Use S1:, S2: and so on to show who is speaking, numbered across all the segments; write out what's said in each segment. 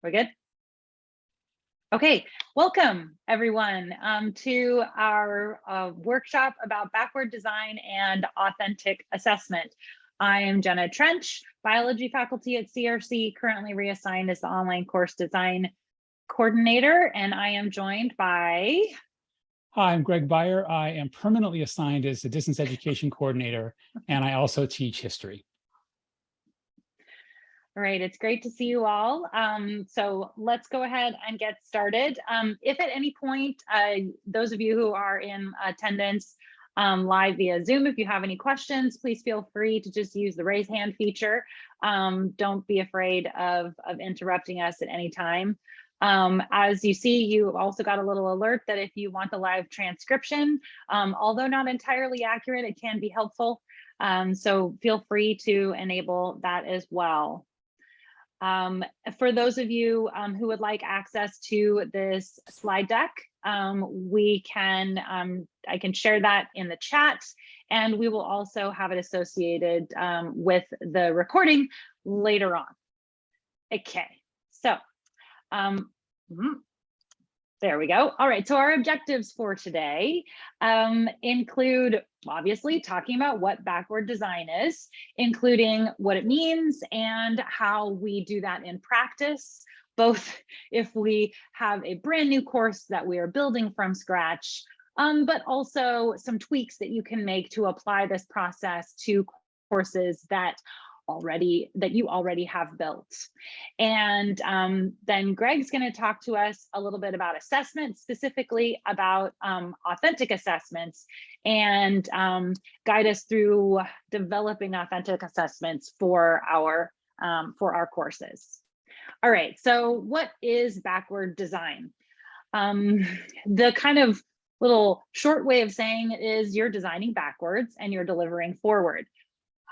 S1: We're good? Okay, welcome everyone to our workshop about backward design and authentic assessment. I am Jenna Trench, biology faculty at CRC, currently reassigned as the online course design coordinator, and I am joined by...
S2: Hi, I'm Greg Beyer. I am permanently assigned as the distance education coordinator, and I also teach history.
S1: All right, it's great to see you all. So let's go ahead and get started. If at any point, those of you who are in attendance live via Zoom, if you have any questions, please feel free to just use the raise hand feature. Don't be afraid of interrupting us at any time. As you see, you also got a little alert that if you want the live transcription, although not entirely accurate, it can be helpful. So feel free to enable that as well. For those of you who would like access to this slide deck, I can share that in the chat, and we will also have it associated with the recording later on. Okay, so there we go. All right, so our objectives for today include, obviously, talking about what backward design is, including what it means and how we do that in practice, both if we have a brand new course that we are building from scratch, but also some tweaks that you can make to apply this process to courses that you already have built. And then Greg's going to talk to us a little bit about assessment, specifically about authentic assessments, and guide us through developing authentic assessments for our courses. All right, so what is backward design? The kind of little short way of saying it is you're designing backwards and you're delivering forward.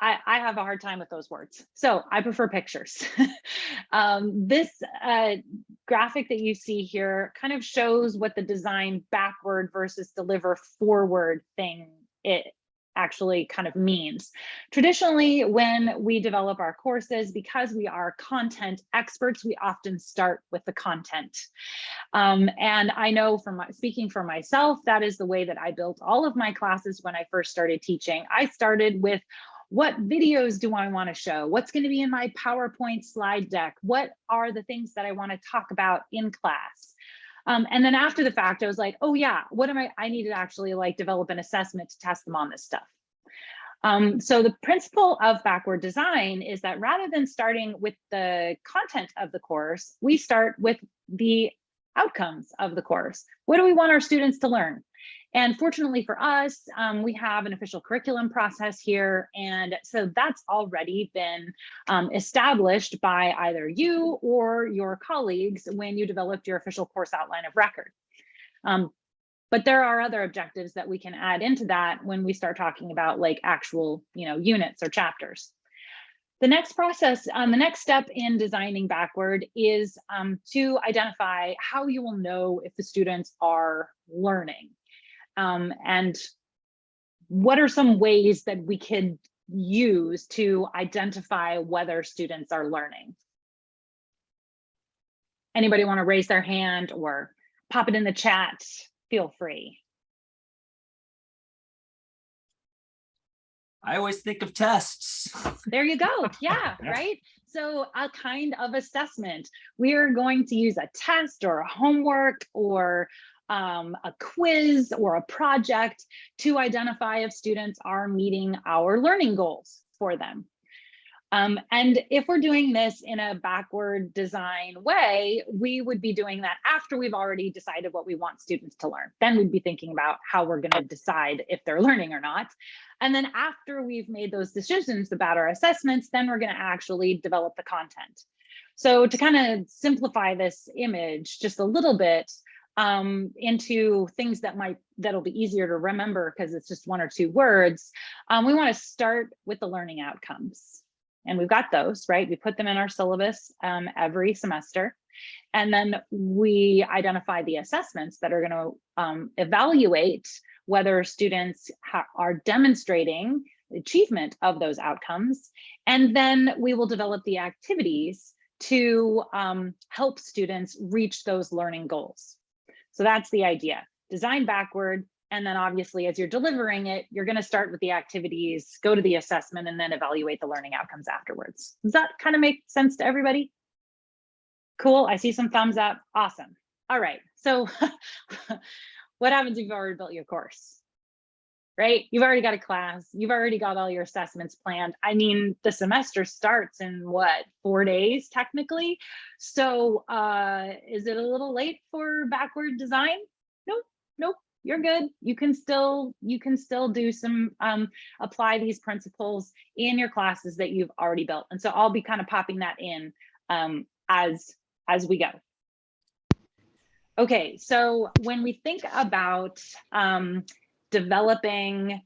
S1: I have a hard time with those words, so I prefer pictures. This graphic that you see here kind of shows what the design backward versus deliver forward thing it actually kind of means. Traditionally, when we develop our courses, because we are content experts, we often start with the content. And I know from speaking for myself, that is the way that I built all of my classes when I first started teaching. I started with, what videos do I want to show? What's going to be in my PowerPoint slide deck? What are the things that I want to talk about in class? And then after the fact, I was like, oh yeah, I need to actually develop an assessment to test them on this stuff. So the principle of backward design is that rather than starting with the content of the course, we start with the outcomes of the course. What do we want our students to learn? And fortunately for us, we have an official curriculum process here. And so that's already been established by either you or your colleagues when you developed your official course outline of record. But there are other objectives that we can add into that when we start talking about actual, units or chapters. The next process, the next step in designing backward is to identify how you will know if the students are learning. And what are some ways that we could use to identify whether students are learning? Anybody want to raise their hand or pop it in the chat? Feel free.
S3: I always think of tests.
S1: There you go. Yeah, right. So a kind of assessment. We are going to use a test or a homework or a quiz or a project to identify if students are meeting our learning goals for them. And if we're doing this in a backward design way, we would be doing that after we've already decided what we want students to learn. Then we'd be thinking about how we're going to decide if they're learning or not. And then after we've made those decisions about our assessments, then we're going to actually develop the content. So to kind of simplify this image just a little bit, into things that'll be easier to remember because it's just one or two words, we want to start with the learning outcomes. And we've got those, right? We put them in our syllabus every semester. And then we identify the assessments that are going to evaluate whether students are demonstrating achievement of those outcomes. And then we will develop the activities to help students reach those learning goals. So that's the idea. Design backward, and then obviously as you're delivering it, you're going to start with the activities, go to the assessment, and then evaluate the learning outcomes afterwards. Does that kind of make sense to everybody? Cool, I see some thumbs up. Awesome. All right, so what happens if you've already built your course? Right? You've already got a class, you've already got all your assessments planned. I mean, the semester starts in what, 4 days technically? So is it a little late for backward design? Nope, nope, you're good. You can still do some apply these principles in your classes that you've already built. And so I'll be kind of popping that in as we go. Okay, so when we think about developing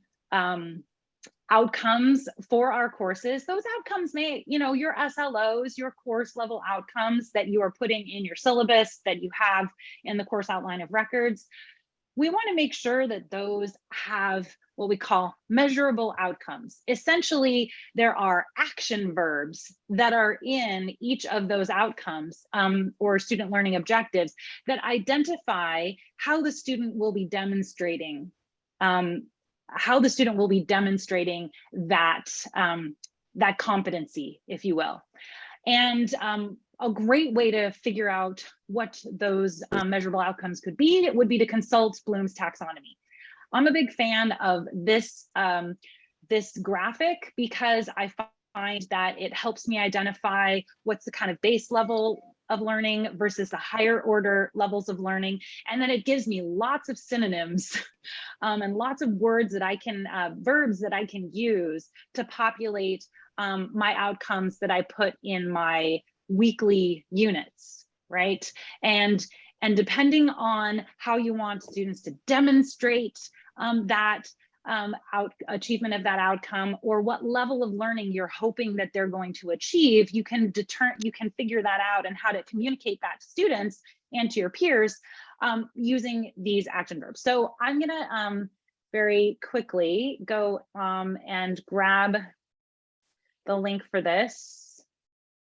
S1: outcomes for our courses, those outcomes may, your SLOs, your course level outcomes that you are putting in your syllabus, that you have in the course outline of records, we want to make sure that those have what we call measurable outcomes. Essentially, there are action verbs that are in each of those outcomes or student learning objectives that identify how the student will be demonstrating that that competency, if you will. And a great way to figure out what those measurable outcomes could be, it would be to consult Bloom's taxonomy. I'm a big fan of this this graphic because I find that it helps me identify what's the kind of base level of learning versus the higher order levels of learning. And then it gives me lots of synonyms and lots of words that I can, verbs that I can use to populate my outcomes that I put in my weekly units, right? And depending on how you want students to demonstrate that achievement of that outcome, or what level of learning you're hoping that they're going to achieve, you can figure that out and how to communicate that to students and to your peers using these action verbs. So I'm gonna very quickly go and grab the link for this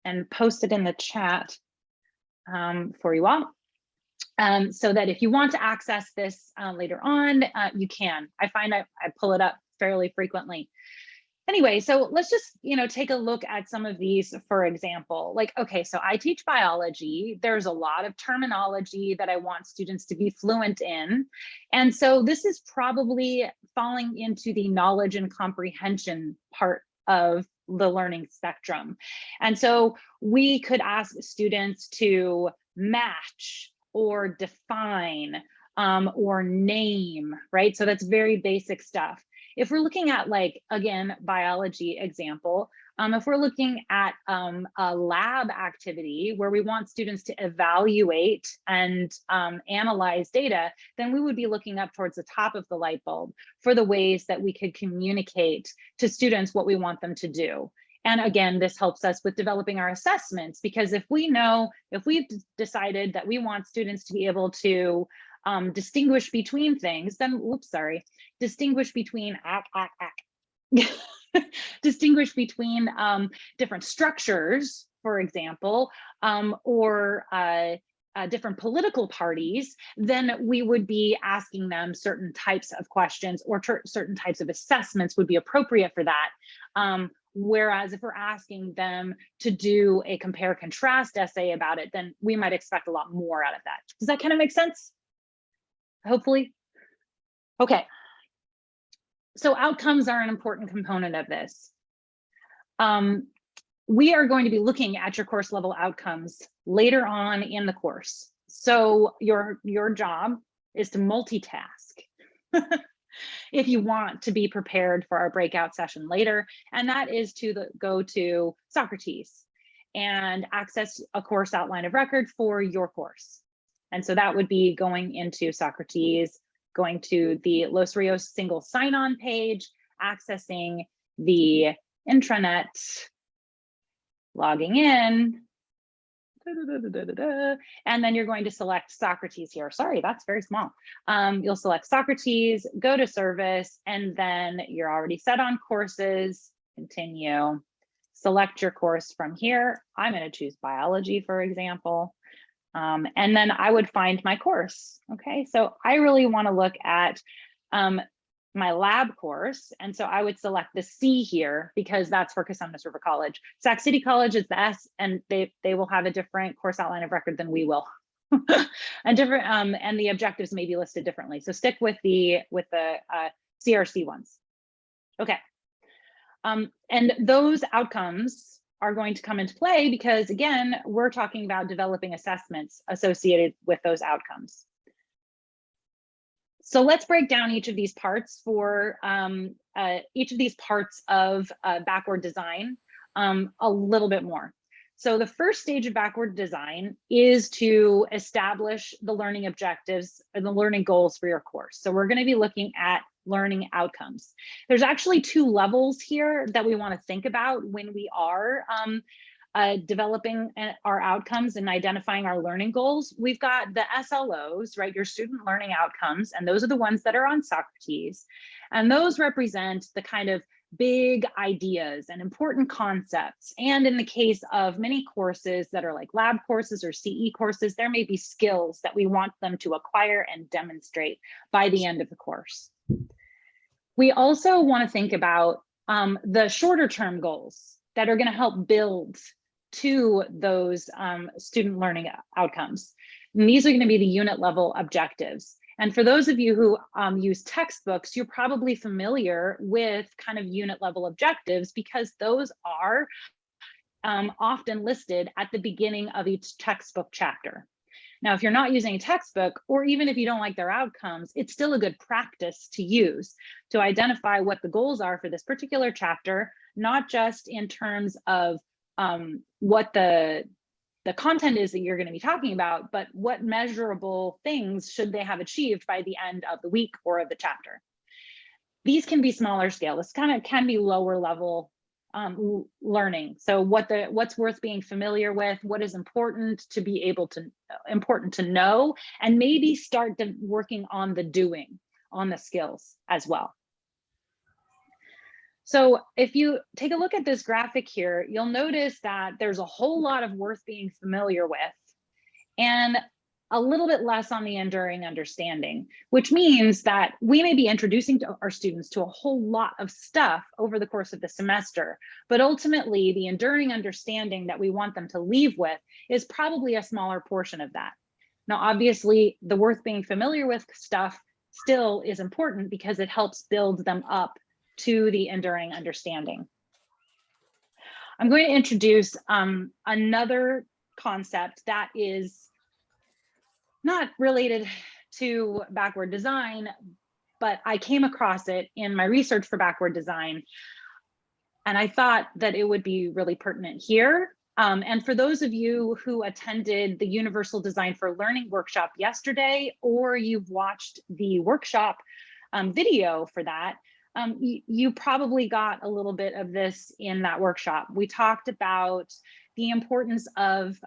S1: and post it in the chat for you all. So that if you want to access this later on, you can. I find I pull it up fairly frequently. Anyway, so let's just, take a look at some of these, for example. Like, okay, so I teach biology. There's a lot of terminology that I want students to be fluent in. And so this is probably falling into the knowledge and comprehension part of the learning spectrum. And so we could ask students to match or define or name, right? So that's very basic stuff. If we're looking at, like, again, biology example, if we're looking at a lab activity where we want students to evaluate and analyze data, then we would be looking up towards the top of the light bulb for the ways that we could communicate to students what we want them to do. And again, this helps us with developing our assessments, because if we've decided that we want students to be able to distinguish between things, then, distinguish between distinguish between different structures, for example, or different political parties, then we would be asking them certain types of questions, or certain types of assessments would be appropriate for that. Whereas if we're asking them to do a compare contrast essay about it, then we might expect a lot more out of that. Does that kind of make sense? Hopefully. Okay. So outcomes are an important component of this. We are going to be looking at your course level outcomes later on in the course. So your job is to multitask. If you want to be prepared for our breakout session later, and that is to go to Socrates and access a course outline of record for your course. And so that would be going into Socrates, going to the Los Rios single sign-on page, accessing the intranet, logging in, and then you're going to select Socrates here. Sorry, that's very small. You'll select Socrates, go to service, and then you're already set on courses, continue, select your course from here. I'm going to choose biology, for example. And then I would find my course. Okay, so I really want to look at my lab course. And so I would select the C here because that's for Cosumnes River College. Sac City College is the S, and they will have a different course outline of record than we will. And different and the objectives may be listed differently. So stick with the CRC ones. Okay. And those outcomes are going to come into play because, again, we're talking about developing assessments associated with those outcomes. So let's break down each of these parts for backward design a little bit more. So the first stage of backward design is to establish the learning objectives or the learning goals for your course. So we're going to be looking at learning outcomes. There's actually two levels here that we want to think about when we are developing our outcomes and identifying our learning goals. We've got the SLOs, right? Your student learning outcomes, and those are the ones that are on Socrates. And those represent the kind of big ideas and important concepts. And in the case of many courses that are like lab courses or CE courses, there may be skills that we want them to acquire and demonstrate by the end of the course. We also want to think about the shorter term goals that are going to help build to those student learning outcomes. And these are going to be the unit level objectives. And for those of you who use textbooks, you're probably familiar with kind of unit level objectives because those are often listed at the beginning of each textbook chapter. Now, if you're not using a textbook, or even if you don't like their outcomes, it's still a good practice to use to identify what the goals are for this particular chapter, not just in terms of what the content is that you're going to be talking about, but what measurable things should they have achieved by the end of the week or of the chapter. These can be smaller scale. This kind of can be lower level learning. So what's worth being familiar with, what is important to be able to know, and maybe start working on the doing, on the skills as well. So if you take a look at this graphic here, you'll notice that there's a whole lot of worth being familiar with and a little bit less on the enduring understanding, which means that we may be introducing to our students to a whole lot of stuff over the course of the semester, but ultimately the enduring understanding that we want them to leave with is probably a smaller portion of that. Now, obviously, the worth being familiar with stuff still is important because it helps build them up to the enduring understanding. I'm going to introduce another concept that is not related to backward design, but I came across it in my research for backward design, and I thought that it would be really pertinent here. And for those of you who attended the Universal Design for Learning workshop yesterday, or you've watched the workshop video for that, you probably got a little bit of this in that workshop. We talked about the importance of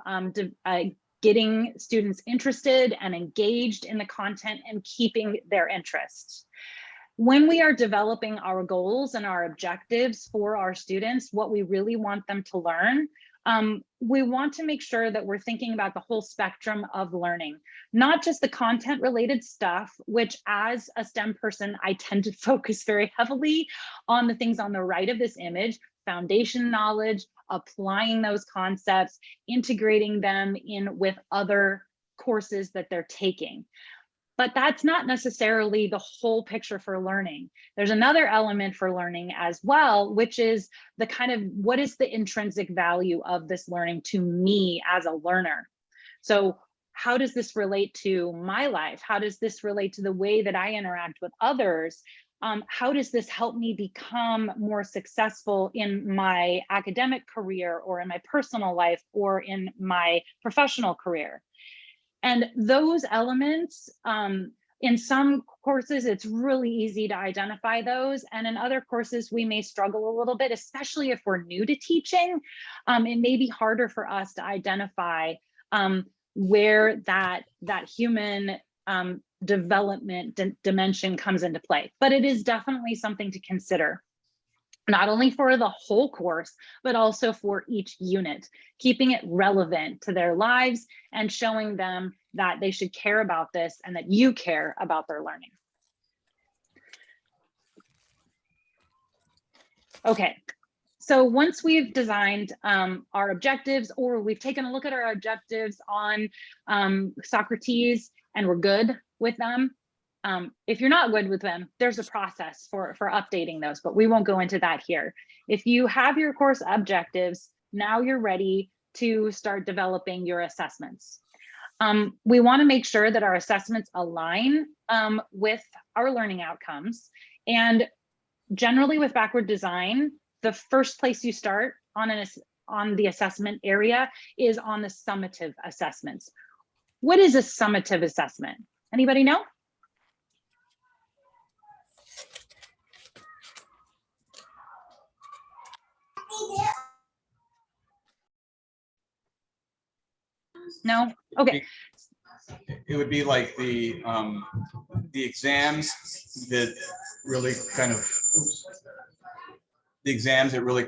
S1: getting students interested and engaged in the content and keeping their interest. When we are developing our goals and our objectives for our students, what we really want them to learn, we want to make sure that we're thinking about the whole spectrum of learning, not just the content related stuff, which as a STEM person, I tend to focus very heavily on the things on the right of this image, foundation knowledge, applying those concepts, integrating them in with other courses that they're taking. But that's not necessarily the whole picture for learning. There's another element for learning as well, which is the kind of what is the intrinsic value of this learning to me as a learner? So how does this relate to my life? How does this relate to the way that I interact with others? How does this help me become more successful in my academic career or in my personal life or in my professional career? And those elements, in some courses, it's really easy to identify those. And in other courses, we may struggle a little bit, especially if we're new to teaching. It may be harder for us to identify where that human development dimension comes into play, but it is definitely something to consider. not only for the whole course, but also for each unit, keeping it relevant to their lives and showing them that they should care about this and that you care about their learning. Okay, so once we've designed our objectives, or we've taken a look at our objectives on Socrates and we're good with them, if you're not good with them, there's a process for updating those, but we won't go into that here. If you have your course objectives, now you're ready to start developing your assessments. We want to make sure that our assessments align with our learning outcomes. And generally with backward design, the first place you start on the assessment area is on the summative assessments. What is a summative assessment? Anybody know? No? Okay.
S4: It would be like the exams that really kind of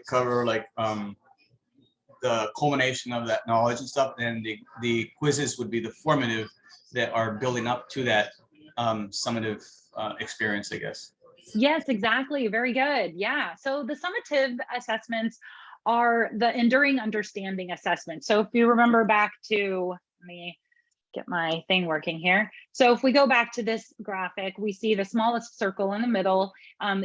S4: cover like the culmination of that knowledge and stuff, and the quizzes would be the formative that are building up to that summative experience, I guess.
S1: Yes, exactly. Very good. Yeah. So the summative assessments are the enduring understanding assessments. So if you remember back to, let me get my thing working here. So if we go back to this graphic, we see the smallest circle in the middle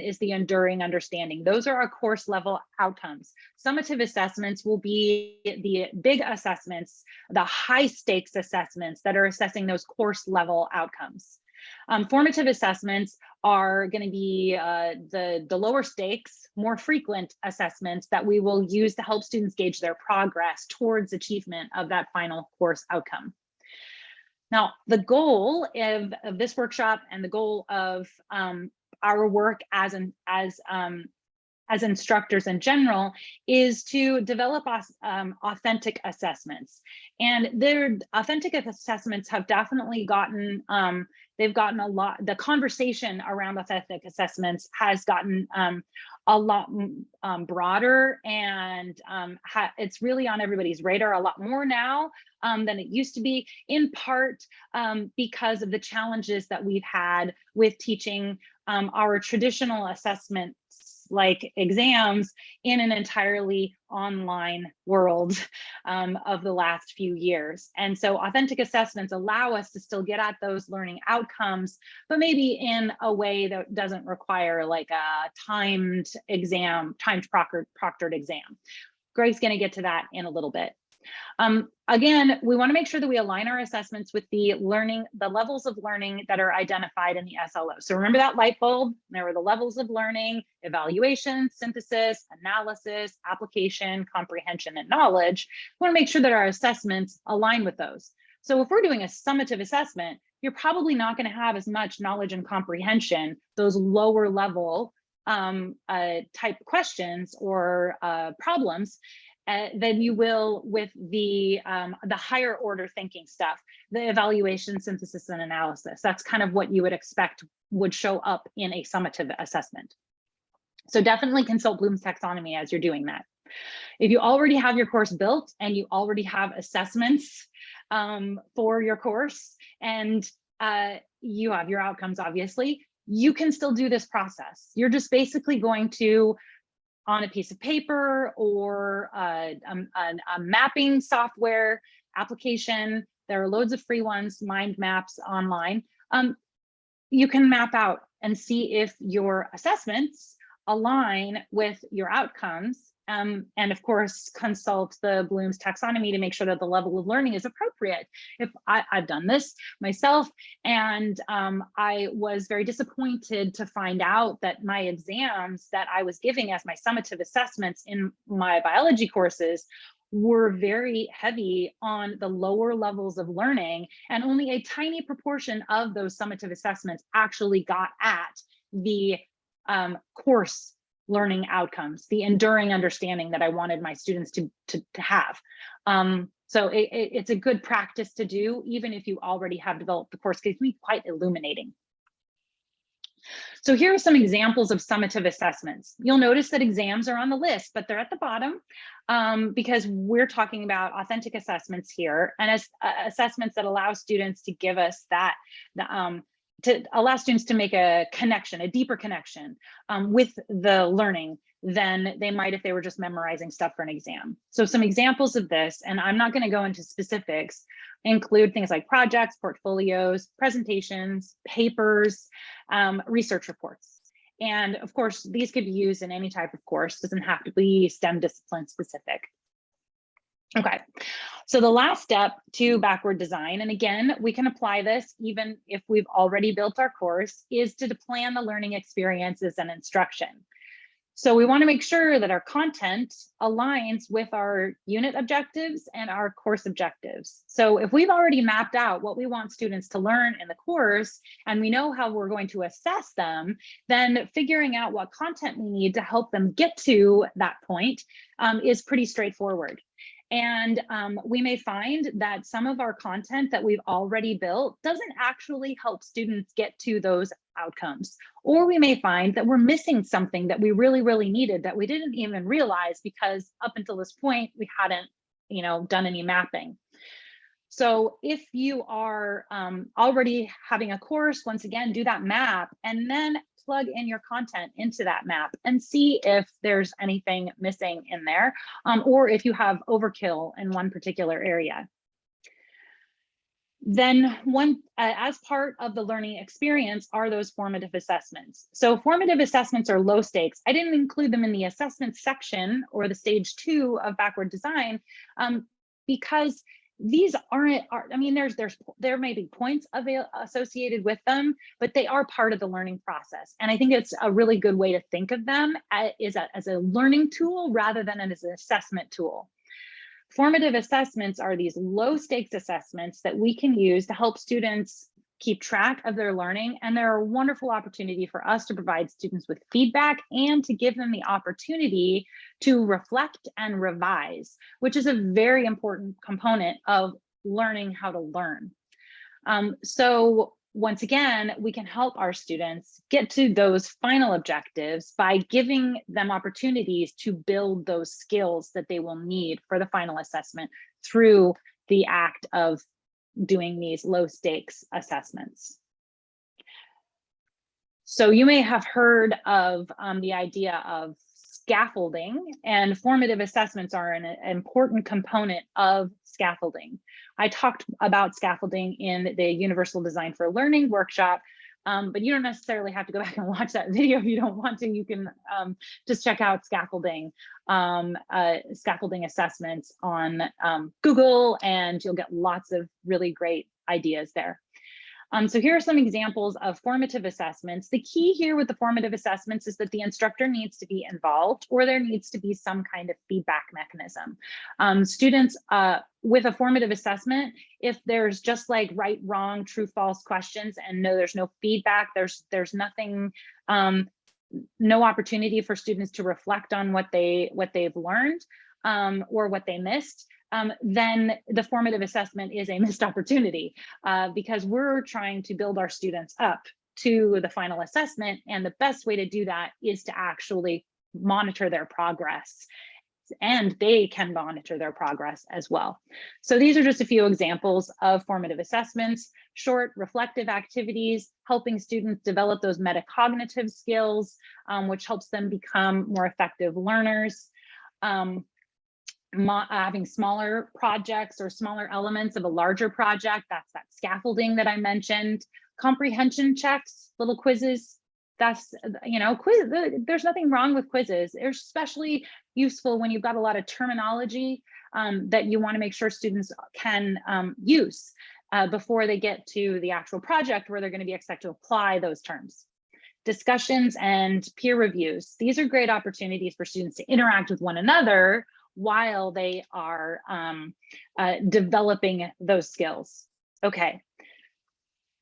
S1: is the enduring understanding. Those are our course level outcomes. Summative assessments will be the big assessments, the high stakes assessments that are assessing those course level outcomes. Formative assessments are going to be the lower stakes, more frequent assessments that we will use to help students gauge their progress towards achievement of that final course outcome. Now, the goal of this workshop and the goal of our work as instructors in general is to develop authentic assessments. And their authentic assessments have definitely gotten, they've gotten a lot, the conversation around authentic assessments has gotten a lot broader, and it's really on everybody's radar a lot more now than it used to be, in part because of the challenges that we've had with teaching our traditional assessments like exams in an entirely online world of the last few years. And so authentic assessments allow us to still get at those learning outcomes, but maybe in a way that doesn't require like a timed exam, timed proctored exam. Greg's going to get to that in a little bit. Again, we want to make sure that we align our assessments with the levels of learning that are identified in the SLO. So remember that light bulb? There were the levels of learning: evaluation, synthesis, analysis, application, comprehension, and knowledge. We want to make sure that our assessments align with those. So if we're doing a summative assessment, you're probably not going to have as much knowledge and comprehension, those lower level type questions or problems, than you will with the higher order thinking stuff, the evaluation, synthesis, and analysis. That's kind of what you would expect would show up in a summative assessment. So definitely consult Bloom's taxonomy as you're doing that. If you already have your course built and you already have assessments for your course, and you have your outcomes, obviously, you can still do this process. You're just basically going to, on a piece of paper or a mapping software application, there are loads of free ones, mind maps online. You can map out and see if your assessments align with your outcomes. And of course, consult the Bloom's taxonomy to make sure that the level of learning is appropriate. If I've done this myself, and I was very disappointed to find out that my exams that I was giving as my summative assessments in my biology courses were very heavy on the lower levels of learning, and only a tiny proportion of those summative assessments actually got at the course learning outcomes, the enduring understanding that I wanted my students to have. So it's a good practice to do, even if you already have developed the course, because it can be quite illuminating. So here are some examples of summative assessments. You'll notice that exams are on the list, but they're at the bottom because we're talking about authentic assessments here, and as assessments that allow students to give us that, to allow students to make a connection, a deeper connection with the learning than they might if they were just memorizing stuff for an exam. So some examples of this, and I'm not going to go into specifics, include things like projects, portfolios, presentations, papers, research reports. And of course, these could be used in any type of course, doesn't have to be STEM discipline specific. Okay, so the last step to backward design, and again, we can apply this even if we've already built our course, is to plan the learning experiences and instruction. So we want to make sure that our content aligns with our unit objectives and our course objectives. So if we've already mapped out what we want students to learn in the course, and we know how we're going to assess them, then figuring out what content we need to help them get to that point is pretty straightforward. And we may find that some of our content that we've already built doesn't actually help students get to those outcomes. Or we may find that we're missing something that we really, really needed that we didn't even realize because up until this point, we hadn't, done any mapping. So if you are already having a course, once again, do that map and then plug in your content into that map and see if there's anything missing in there, or if you have overkill in one particular area. Then as part of the learning experience are those formative assessments. So formative assessments are low stakes. I didn't include them in the assessment section or the stage 2 of backward design because these there may be points associated with them, but they are part of the learning process. And I think it's a really good way to think of them as a learning tool rather than as an assessment tool. Formative assessments are these low stakes assessments that we can use to help students keep track of their learning. And they're a wonderful opportunity for us to provide students with feedback and to give them the opportunity to reflect and revise, which is a very important component of learning how to learn. So once again, we can help our students get to those final objectives by giving them opportunities to build those skills that they will need for the final assessment through the act of doing these low stakes assessments. So you may have heard of the idea of scaffolding, and formative assessments are an important component of scaffolding. I talked about scaffolding in the Universal Design for Learning workshop, but you don't necessarily have to go back and watch that video if you don't want to. You can just check out scaffolding assessments on Google, and you'll get lots of really great ideas there. So here are some examples of formative assessments. The key here with the formative assessments is that the instructor needs to be involved, or there needs to be some kind of feedback mechanism. Students with a formative assessment, if there's just like right, wrong, true, false questions, and there's no feedback, there's nothing, no opportunity for students to reflect on what they've learned or what they missed, then the formative assessment is a missed opportunity because we're trying to build our students up to the final assessment. And the best way to do that is to actually monitor their progress, and they can monitor their progress as well. So these are just a few examples of formative assessments: short reflective activities, helping students develop those metacognitive skills, which helps them become more effective learners. Having smaller projects or smaller elements of a larger project, that's that scaffolding that I mentioned. Comprehension checks, little quizzes, that's, there's nothing wrong with quizzes. They're especially useful when you've got a lot of terminology that you want to make sure students can use before they get to the actual project where they're going to be expected to apply those terms. Discussions and peer reviews. These are great opportunities for students to interact with one another while they are developing those skills. Okay,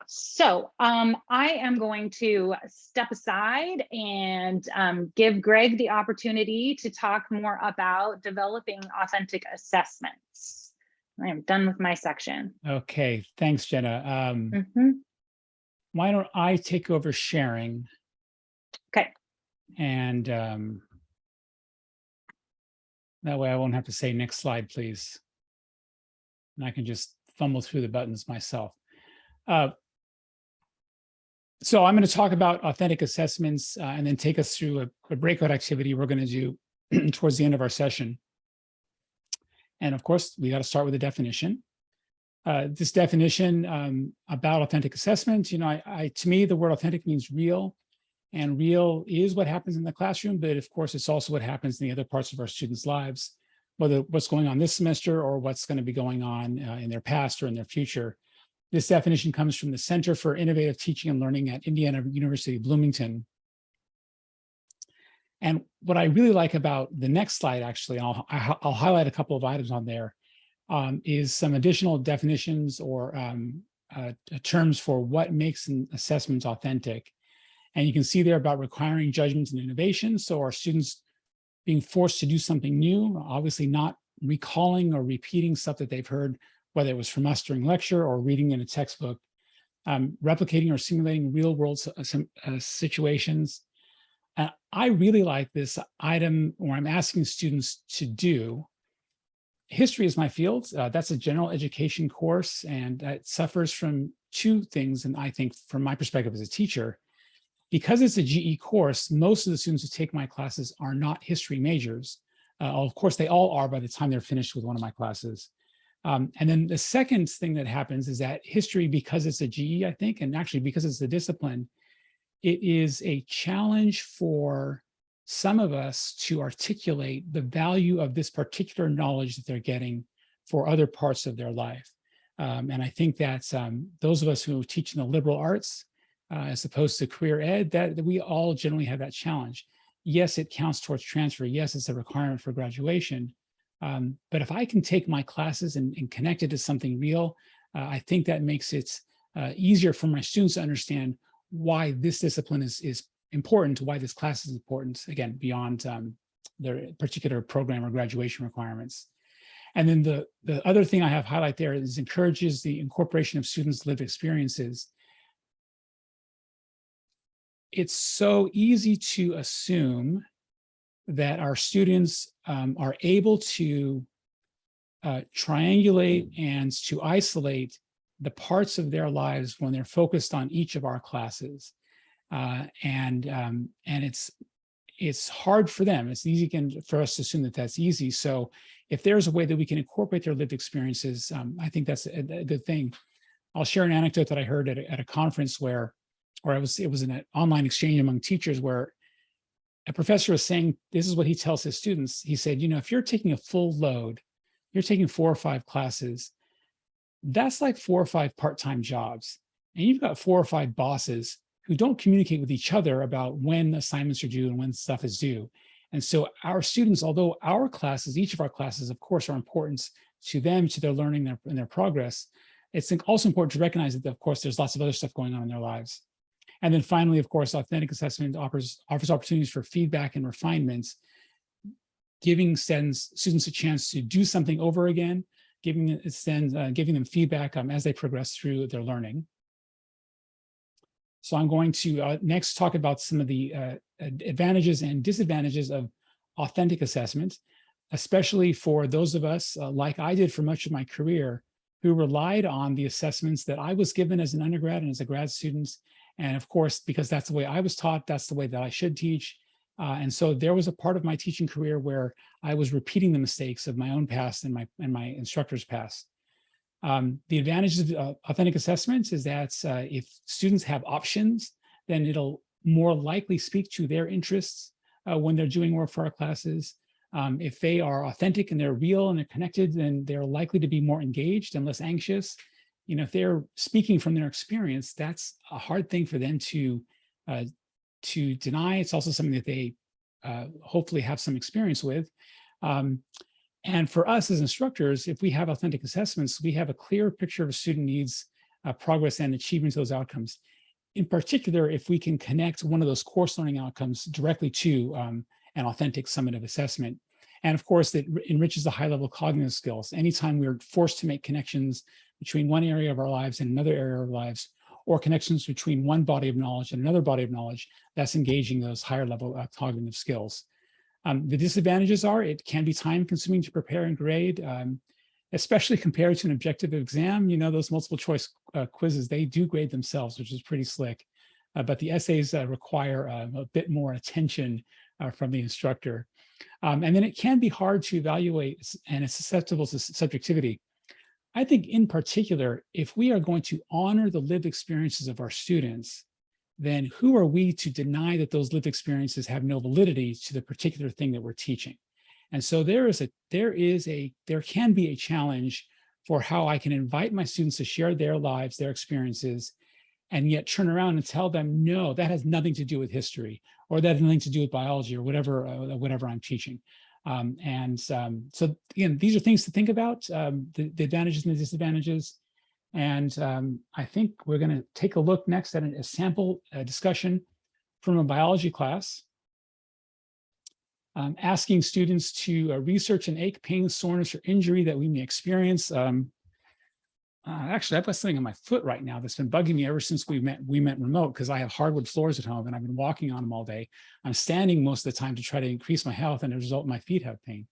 S1: so I am going to step aside and give Greg the opportunity to talk more about developing authentic assessments. I am done with my section.
S2: Okay, thanks, Jenna. why don't I take over sharing?
S1: Okay.
S2: And that way I won't have to say next slide, please. And I can just fumble through the buttons myself. So I'm going to talk about authentic assessments and then take us through a breakout activity we're going to do towards the end of our session. And of course, we got to start with a definition. This definition about authentic assessment, to me, the word authentic means real, and real is what happens in the classroom, but of course, it's also what happens in the other parts of our students' lives, whether what's going on this semester or what's going to be going on in their past or in their future. This definition comes from the Center for Innovative Teaching and Learning at Indiana University, Bloomington. And what I really like about the next slide, actually, I'll highlight a couple of items on there, is some additional definitions or terms for what makes an assessment authentic. And you can see there about requiring judgments and innovation. So our students being forced to do something new, obviously not recalling or repeating stuff that they've heard, whether it was from us during lecture or reading in a textbook, replicating or simulating real world situations. I really like this item where I'm asking students to do. History is my field. That's a general education course, and it suffers from two things. And I think from my perspective as a teacher, because it's a GE course, most of the students who take my classes are not history majors. Of course, they all are by the time they're finished with one of my classes. And then the second thing that happens is that history, because it's a GE, I think, and actually because it's a discipline, it is a challenge for some of us to articulate the value of this particular knowledge that they're getting for other parts of their life. And I think that's those of us who teach in the liberal arts, as opposed to career ed, that we all generally have that challenge. Yes, it counts towards transfer. Yes, it's a requirement for graduation. But if I can take my classes and connect it to something real, I think that makes it easier for my students to understand why this discipline is important, why this class is important, again, beyond their particular program or graduation requirements. And then the other thing I have highlight there is encourages the incorporation of students' lived experiences. It's so easy to assume that our students are able to triangulate and to isolate the parts of their lives when they're focused on each of our classes. And it's hard for them. It's easy for us to assume that that's easy. So if there's a way that we can incorporate their lived experiences, I think that's a good thing. I'll share an anecdote that I heard at a conference where it was an online exchange among teachers where a professor was saying, this is what he tells his students. He said, if you're taking a full load, you're taking 4 or 5 classes, that's like 4 or 5 part-time jobs. And you've got 4 or 5 bosses who don't communicate with each other about when assignments are due and when stuff is due. And so our students, although our classes, each of our classes, of course, are important to them, to their learning and their progress, it's also important to recognize that, of course, there's lots of other stuff going on in their lives. And then finally, of course, authentic assessment offers opportunities for feedback and refinements, giving students a chance to do something over again, giving them feedback as they progress through their learning. So I'm going to next talk about some of the advantages and disadvantages of authentic assessment, especially for those of us, like I did for much of my career, who relied on the assessments that I was given as an undergrad and as a grad student. And of course, because that's the way I was taught, that's the way that I should teach. And so there was a part of my teaching career where I was repeating the mistakes of my own past and my instructor's past. The advantages of authentic assessments is that if students have options, then it'll more likely speak to their interests when they're doing work for our classes. If they are authentic and they're real and they're connected, then they're likely to be more engaged and less anxious. If they're speaking from their experience, that's a hard thing for them to deny. It's also something that they hopefully have some experience with. And for us as instructors, if we have authentic assessments, we have a clear picture of a student needs, progress, and achievement of those outcomes. In particular, if we can connect one of those course learning outcomes directly to an authentic summative assessment. And of course, that enriches the high-level cognitive skills. Anytime we're forced to make connections between one area of our lives and another area of our lives, or connections between one body of knowledge and another body of knowledge that's engaging those higher level cognitive skills. The disadvantages are it can be time consuming to prepare and grade, especially compared to an objective exam. You know, those multiple choice quizzes, they do grade themselves, which is pretty slick. But the essays require a bit more attention from the instructor. And then it can be hard to evaluate, and it's susceptible to subjectivity. I think in particular, if we are going to honor the lived experiences of our students, then who are we to deny that those lived experiences have no validity to the particular thing that we're teaching? And so there can be a challenge for how I can invite my students to share their lives, their experiences, and yet turn around and tell them, no, that has nothing to do with history, or that has nothing to do with biology, or whatever I'm teaching. So again, these are things to think about, the advantages and the disadvantages. And I think we're going to take a look next at a sample discussion from a biology class, asking students to research an ache, pain, soreness, or injury that we may experience. Actually, I've got something on my foot right now that's been bugging me ever since we met remote, because I have hardwood floors at home and I've been walking on them all day. I'm standing most of the time to try to increase my health, and as a result, my feet have pain.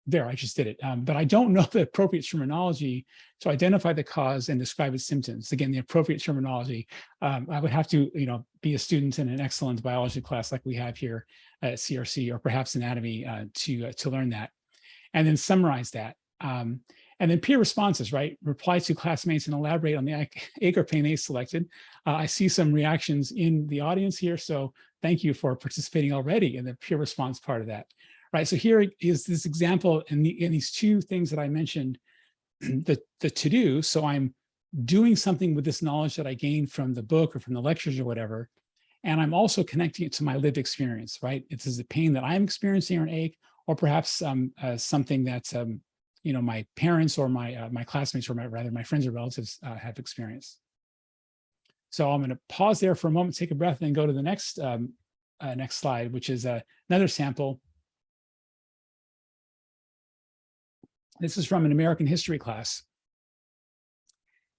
S2: There, I just did it. But I don't know the appropriate terminology to identify the cause and describe its symptoms. Again, the appropriate terminology, I would have to, be a student in an excellent biology class like we have here at CRC, or perhaps anatomy, to learn that, and then summarize that. And then peer responses, right? Reply to classmates and elaborate on the ache or pain they selected. I see some reactions in the audience here, so thank you for participating already in the peer response part of that. Right, so here is this example in these two things that I mentioned, the to-do. So I'm doing something with this knowledge that I gained from the book or from the lectures or whatever, and I'm also connecting it to my lived experience, right? It's a pain that I'm experiencing, or an ache, or perhaps something that my parents or my classmates, or my friends or relatives have experienced. So I'm going to pause there for a moment, take a breath, and then go to the next slide, which is another sample. This is from an American history class.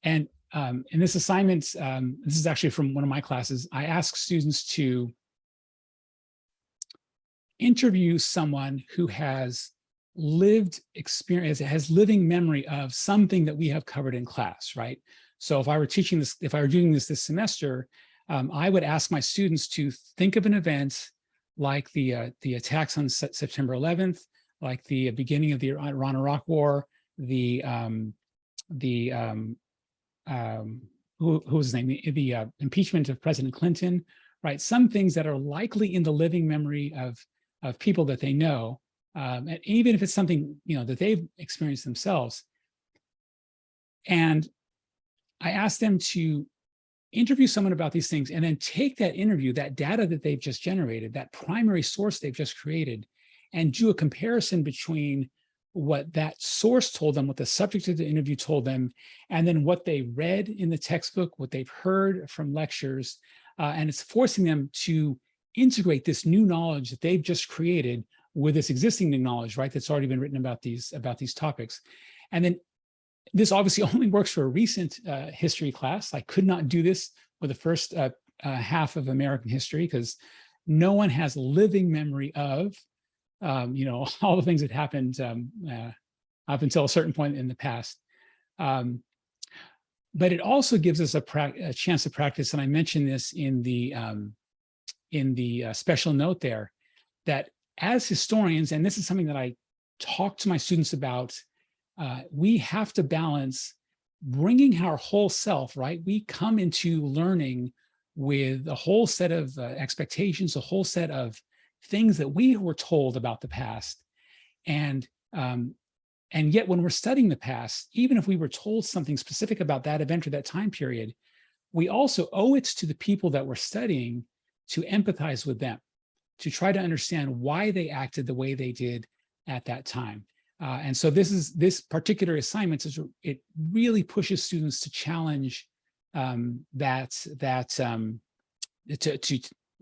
S2: And in this assignment, this is actually from one of my classes, I ask students to interview someone who has lived experience, has living memory of something that we have covered in class, right? So if I were teaching this, if I were doing this semester, I would ask my students to think of an event like the attacks on September 11th, like the beginning of the Iran-Iraq War, who was his name? The impeachment of President Clinton, right? Some things that are likely in the living memory of people that they know, and even if it's something that they've experienced themselves. And I asked them to interview someone about these things, and then take that interview, that data that they've just generated, that primary source they've just created, and do a comparison between what that source told them, what the subject of the interview told them, and then what they read in the textbook, what they've heard from lectures, and it's forcing them to integrate this new knowledge that they've just created with this existing knowledge, right, that's already been written about these topics. And then this obviously only works for a recent history class. I could not do this with the first half of American history, because no one has living memory of all the things that happened up until a certain point in the past. But it also gives us a chance to practice, and I mentioned this in the special note there, that as historians, and this is something that I talk to my students about, we have to balance bringing our whole self, right? We come into learning with a whole set of expectations, a whole set of things that we were told about the past. And yet when we're studying the past, even if we were told something specific about that event or that time period, we also owe it to the people that we're studying to empathize with them, to try to understand why they acted the way they did at that time. And so this particular assignment it really pushes students to challenge to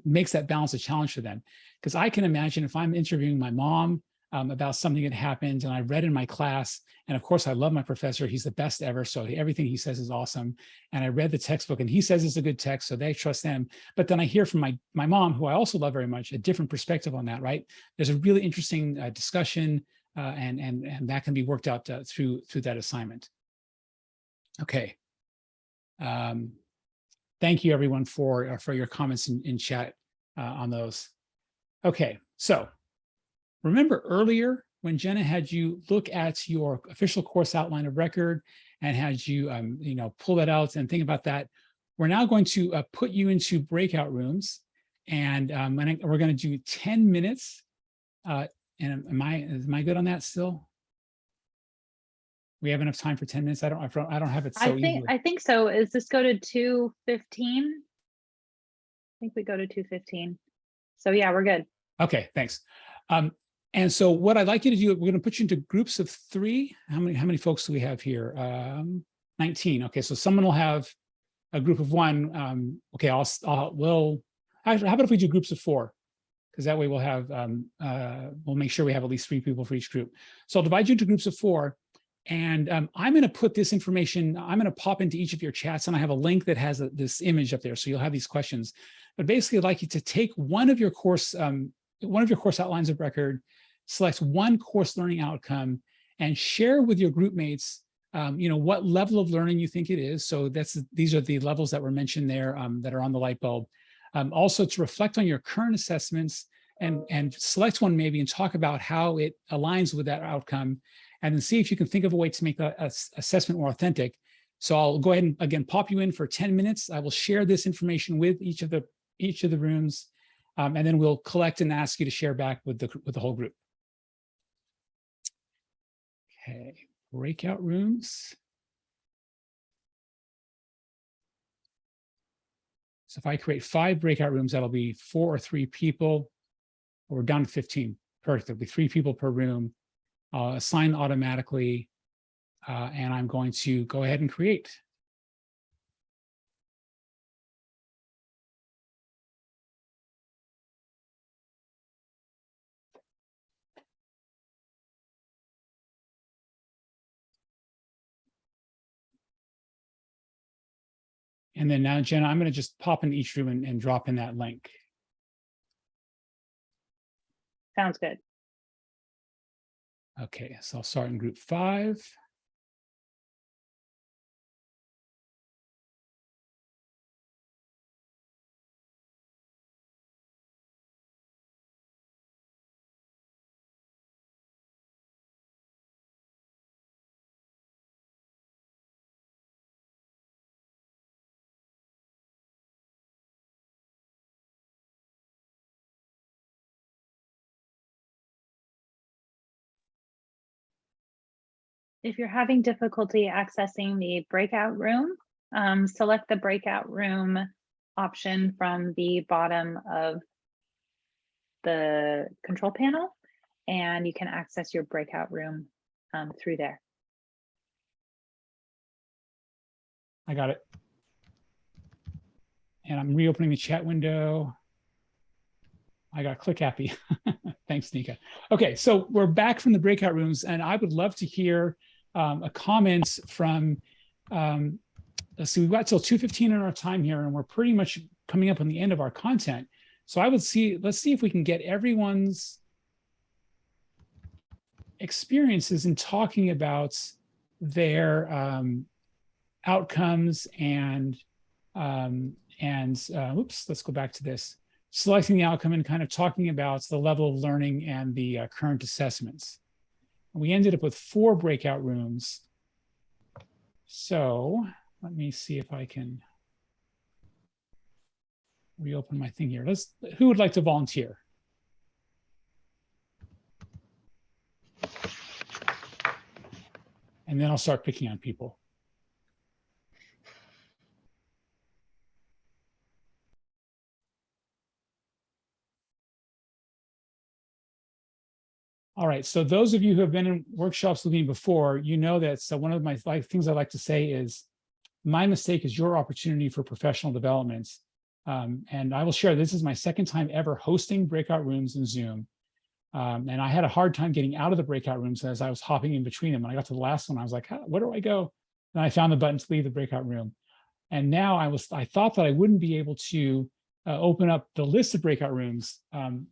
S2: makes that balance a challenge for them. Because I can imagine if I'm interviewing my mom about something that happened, and I read in my class. And of course, I love my professor. He's the best ever. So everything he says is awesome. And I read the textbook and he says it's a good text, so they trust them. But then I hear from my mom, who I also love very much, a different perspective on that, right? There's a really interesting discussion and that can be worked out through that assignment. Okay. Thank you everyone for your comments in chat on those. Okay, so remember earlier when Jenna had you look at your official course outline of record and had you, pull that out and think about that. We're now going to put you into breakout rooms, and we're going to do 10 minutes. And am I good on that still? We have enough time for 10 minutes. I don't have it so easy.
S1: I think so. Is this go to 2:15? I think we go to 2:15. So yeah, we're good. Okay,
S2: thanks. And so what I'd like you to do, we're going to put you into groups of 3. How many folks do we have here? 19. Okay, so someone will have a group of 1. Okay, how about if we do groups of 4? Because that way we'll have we'll make sure we have at least 3 people for each group. So I'll divide you into groups of 4. And I'm going to put this information, I'm going to pop into each of your chats, and I have a link that has this image up there. So you'll have these questions. But basically, I'd like you to take one of your course outlines of record, select one course learning outcome, and share with your group mates, what level of learning you think it is. So these are the levels that were mentioned there that are on the light bulb. Also to reflect on your current assessments and select one maybe and talk about how it aligns with that outcome, and then see if you can think of a way to make that assessment more authentic. So I'll go ahead and again pop you in for 10 minutes. I will share this information with each of the rooms, and then we'll collect and ask you to share back with the whole group. Okay, breakout rooms. So if I create 5 breakout rooms, that'll be 4 or 3 people. We're down to 15. Perfect. There'll be 3 people per room. I'll assign automatically, and I'm going to go ahead and create. And then now, Jenna, I'm going to just pop into each room and drop in that link.
S1: Sounds good.
S2: Okay, so I'll start in group 5.
S1: If you're having difficulty accessing the breakout room, select the breakout room option from the bottom of the control panel, and you can access your breakout room through there.
S2: I got it. And I'm reopening the chat window. I got click happy. Thanks, Nika. Okay, so we're back from the breakout rooms, and I would love to hear a comment from, let's see, we've got till 2:15 in our time here, and we're pretty much coming up on the end of our content. So let's see if we can get everyone's experiences in talking about their outcomes and oops, let's go back to this. Selecting the outcome and kind of talking about the level of learning and the current assessments. We ended up with 4 breakout rooms. So let me see if I can reopen my thing here. Who would like to volunteer? And then I'll start picking on people. All right, so those of you who have been in workshops with me before, you know that one of my things I like to say is, my mistake is your opportunity for professional development. And I will share, this is my 2nd time ever hosting breakout rooms in Zoom. And I had a hard time getting out of the breakout rooms as I was hopping in between them. When I got to the last one, I was like, where do I go? And I found the button to leave the breakout room. And now I thought that I wouldn't be able to open up the list of breakout rooms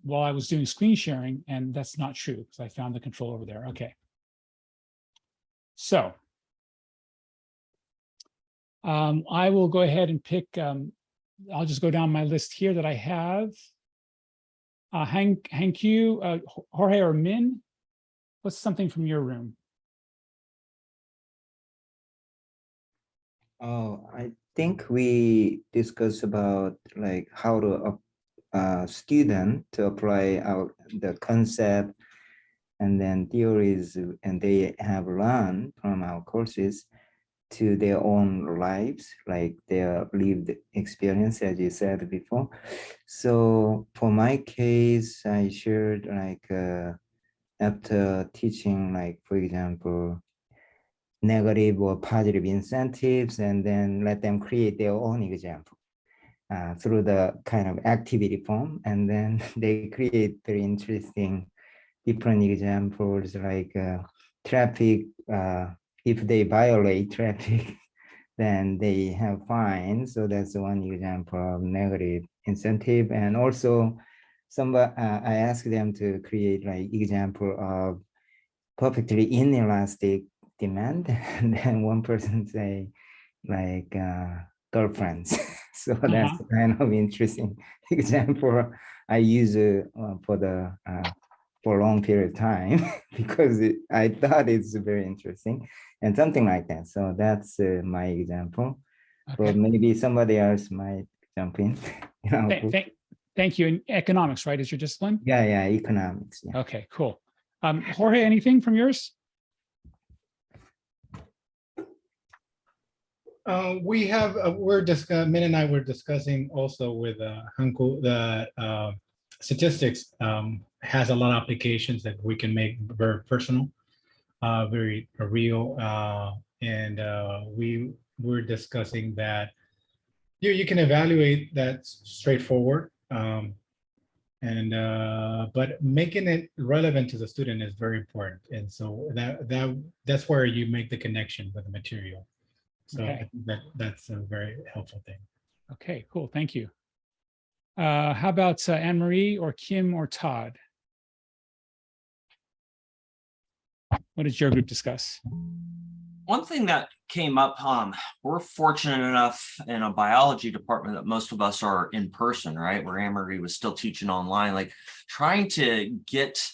S2: while I was doing screen sharing. And that's not true because I found the control over there. Okay. So I will go ahead and pick, I'll just go down my list here that I have. Hank Yu, Jorge or Min, what's something from your room?
S5: Oh, I think we discussed about like how to student to apply the concept and then theories, and they have learned from our courses to their own lives, like their lived experience, as you said before. So for my case, I shared like after teaching, like for example, negative or positive incentives, and then let them create their own example through the kind of activity form. And then they create very interesting different examples like traffic. If they violate traffic, then they have fines. So that's one example of negative incentive. And also I asked them to create like example of perfectly inelastic demand. And then one person say like girlfriends. So that's kind of interesting example I use for a long period of time because I thought it's very interesting and something like that. So that's my example.
S2: Okay.
S5: But maybe somebody else might jump in.
S2: Thank you. And economics, right, is your discipline?
S5: Yeah, economics. Yeah.
S2: Okay, cool. Jorge, anything from yours?
S6: We have, Min and I were discussing also with Hanku, the statistics has a lot of applications that we can make very personal, very real. And we were discussing that you can evaluate that straightforward. But making it relevant to the student is very important. And so that's where you make the connection with the material. So
S2: Okay.
S6: I think that's a very helpful thing.
S2: Okay, cool. Thank you. How about Anne-Marie or Kim or Todd? What did your group discuss?
S3: One thing that came up, we're fortunate enough in a biology department that most of us are in person, right? Where Anne-Marie was still teaching online, like trying to get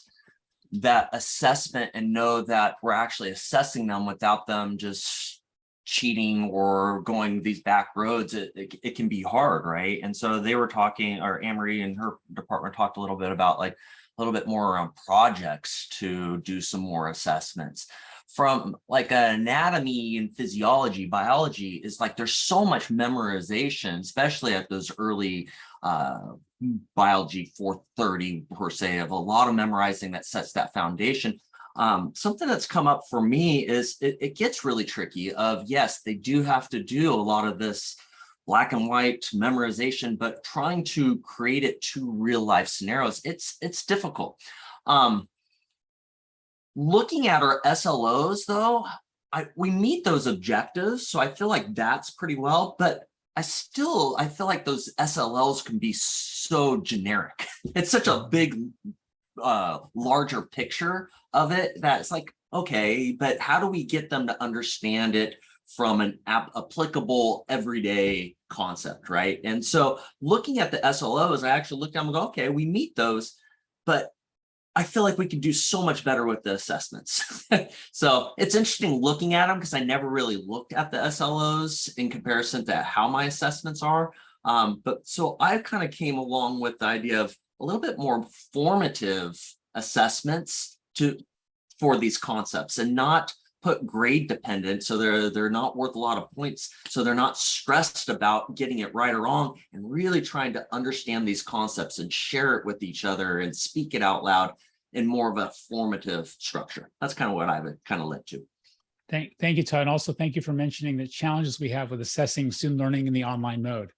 S3: that assessment and know that we're actually assessing them without them just cheating or going these back roads, it can be hard, right? And so they were talking, or Anne-Marie and her department talked a little bit about like a little bit more around projects to do some more assessments. From like anatomy and physiology, biology is like there's so much memorization, especially at those early biology 430 per se, of a lot of memorizing that sets that foundation. Something that's come up for me is it gets really tricky of, yes, they do have to do a lot of this black and white memorization, but trying to create it to real life scenarios, it's difficult. Looking at our SLOs though, we meet those objectives. So I feel like that's pretty well, but I feel like those SLLs can be so generic. It's such a big, larger picture of it that's like, okay, but how do we get them to understand it from an applicable everyday concept, right? And so looking at the SLOs, I actually looked down and go, okay, we meet those, but I feel like we can do so much better with the assessments. So it's interesting looking at them because I never really looked at the SLOs in comparison to how my assessments are. But so I kind of came along with the idea of a little bit more formative assessments for these concepts and not put grade dependent. So they're not worth a lot of points. So they're not stressed about getting it right or wrong, and really trying to understand these concepts and share it with each other and speak it out loud in more of a formative structure. That's kind of what I've kind of led to.
S2: Thank you, Todd. And also thank you for mentioning the challenges we have with assessing student learning in the online mode,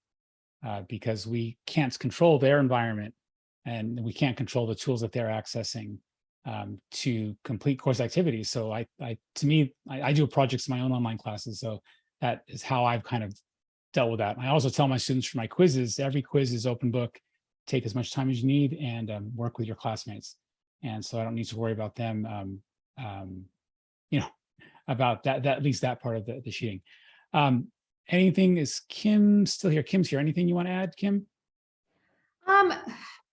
S2: because we can't control their environment. and we can't control the tools that they're accessing to complete course activities. So to me, I do projects in my own online classes. So that is how I've kind of dealt with that. I also tell my students for my quizzes, every quiz is open book, take as much time as you need, and work with your classmates. And so I don't need to worry about them, about that, at least that part of the sheeting. Anything, is Kim still here? Kim's here. Anything you want to add, Kim?